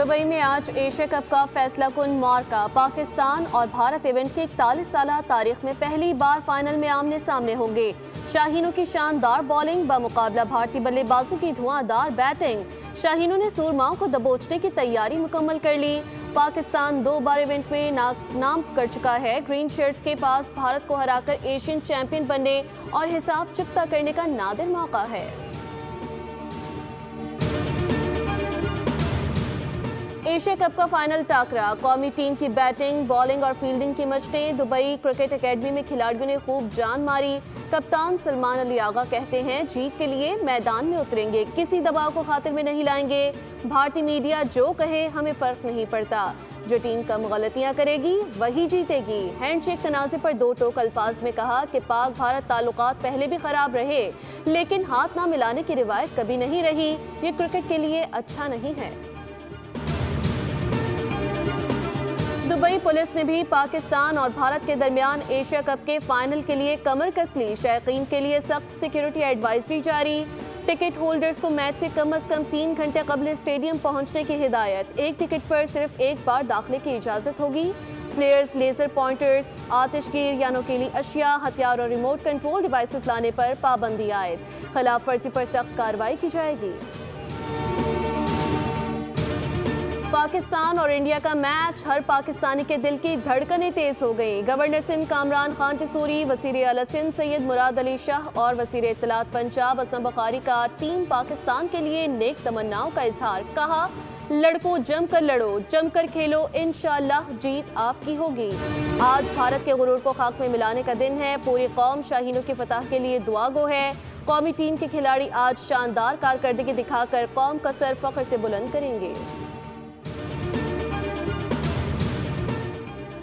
Dubai में आज Asia cup का फैसला कुन मार्का पाकिस्तान और भारत इवेंट की 41 साल तारीख में पहली बार फाइनल में आमने सामने होंगे। शाहीनों की शानदार बॉलिंग बमुकाबला भारतीय बल्लेबाजों की धुआंधार बैटिंग। शाहीनों ने सूरमाओं को दबोचने की तैयारी मुकम्मल कर ली। पाकिस्तान 2 बार इवेंट में नाम कर चुका है। ग्रीन शर्ट्स के पास भारत को हराकर एशियन चैंपियन बनने और हिसाब चुकता करने का नादिर मौका है। एशिया कप का फाइनल टाकरा, कौमी टीम की बैटिंग, बॉलिंग और फील्डिंग की मशकें। दुबई क्रिकेट एकेडमी में खिलाड़ियों ने खूब जान मारी। कप्तान सलमान अली आगा कहते हैं जीत के लिए मैदान में उतरेंगे, किसी दबाव को खातिर में नहीं लाएंगे। भारतीय मीडिया जो कहे हमें फर्क नहीं पड़ता, जो टीम कम गलतियां करेगी वही जीतेगी। हैंडशेक तनाज़े पर 2 टोक अल्फाज में कहा कि पाक भारत ताल्लुकात पहले भी खराब रहे, लेकिन हाथ ना मिलाने की रिवायत कभी नहीं रही। ये क्रिकेट के लिए अच्छा नहीं है। दुबई पुलिस ने भी पाकिस्तान और भारत के दरमियान एशिया कप के फाइनल के लिए कमर कस ली। शायकीन के लिए सख्त सिक्योरिटी एडवाइजरी जारी। टिकट होल्डर्स को मैच से कम 3 घंटे कबल स्टेडियम पहुंचने की हिदायत। एक टिकट पर सिर्फ एक बार दाखिले की इजाजत होगी। प्लेयर्स लेजर पॉइंटर्स, आतिशगीर या नुकीली अशिया, हथियार और रिमोट कंट्रोल डिवाइसेस लाने पर पाबंदी आयद। खिलाफ वर्जी पर सख्त कार्रवाई की जाएगी। पाकिस्तान और इंडिया का मैच, हर पाकिस्तानी के दिल की धड़कनें तेज हो गई। गवर्नर सिंध कामरान खान टिसूरी, वज़ीर आला सिंध सैयद मुराद अली शाह और वज़ीर इत्तलात पंजाब असम बुखारी का टीम पाकिस्तान के लिए नेक तमन्नाओं का इजहार। कहा, लड़कों जमकर लड़ो, जमकर खेलो, इंशाअल्लाह जीत आपकी होगी। आज भारत के गुरूर को खाक में मिलाने का दिन है। पूरी कौम शाहीनों की फतह के लिए दुआ गो है। कौमी टीम के खिलाड़ी आज शानदार कारकर्दगी दिखाकर कौम का सर फख्र से बुलंद करेंगे।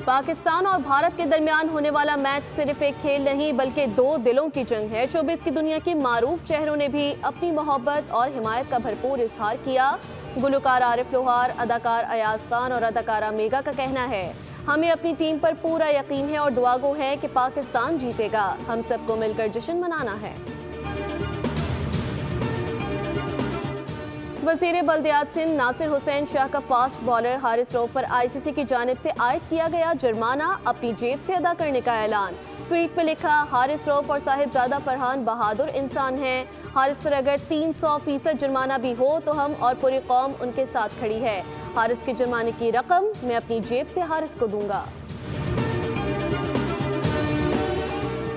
पाकिस्तान और भारत के दरमियान होने वाला मैच सिर्फ एक खेल नहीं बल्कि 2 दिलों की जंग है। शोबिस की दुनिया के मारूफ चेहरों ने भी अपनी मोहब्बत और हिमायत का भरपूर इजहार किया। गुलकार आरिफ लोहार, अदाकार अयाज खान और अदाकारा मेगा का कहना है, हमें अपनी टीम पर पूरा यकीन है और दुआ गो है कि पाकिस्तान जीतेगा। हम सबको मिलकर जश्न मनाना है। वज़ीर बल्दियात सिंध नासिर हुसैन शाह का फास्ट बॉलर हारिस रऊफ पर ICC की जानिब से आयद किया गया जुर्माना अपनी जेब से अदा करने का ऐलान। ट्वीट पर लिखा, हारिस रऊफ और साहिबजादा फरहान बहादुर इंसान हैं। हारिस पर अगर 300% जुर्माना भी हो तो हम और पूरी कौम उनके साथ खड़ी है। हारिस के जुर्माने की रकम मैं अपनी जेब से हारिस को दूंगा।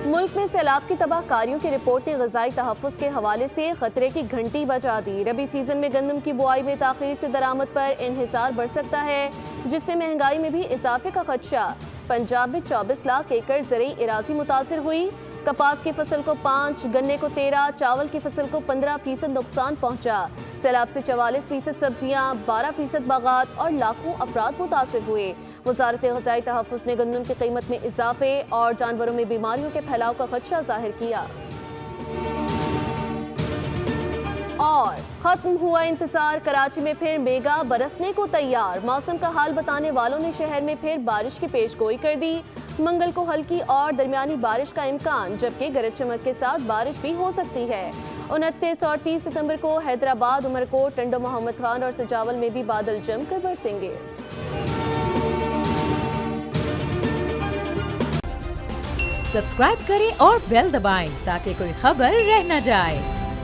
मुल्क में सैलाब की तबाहकारियों की रिपोर्ट ने ग़िज़ाई तहफ़्फ़ुज़ के हवाले से खतरे की घंटी बजा दी। रबी सीजन में गंदम की बुआई में ताख़ीर से दरामद पर इन्हिसार बढ़ सकता है, जिससे महंगाई में भी इजाफे का खदशा। पंजाब में 24 लाख एकड़ ज़रई इराज़ी मुतासिर हुई। कपास की फसल को 5, गन्ने को 13, चावल की फसल को 15% नुकसान पहुंचा। सैलाब से 44% सब्जियां, 12% बागात और लाखों अफराद मुतासिर हुए। वज़ारत ग़िज़ाई तहफ़्फ़ुज़ ने गंदम की कीमत में इजाफे और जानवरों में बीमारियों के फैलाव का खदशा जाहिर किया। और खत्म हुआ इंतजार, कराची में फिर मेगा बरसने को तैयार। मौसम का हाल बताने वालों ने शहर में फिर बारिश की पेशगोई कर दी। मंगल को हल्की और दरमियानी बारिश का इम्कान, जबकि गरज चमक के साथ बारिश भी हो सकती है। 29 और 30 सितंबर को हैदराबाद, उमरकोट, टंडो मोहम्मद खान और सजावल में भी बादल जमकर बरसेंगे। सब्सक्राइब करें और बेल दबाएं ताकि कोई खबर रह न जाए।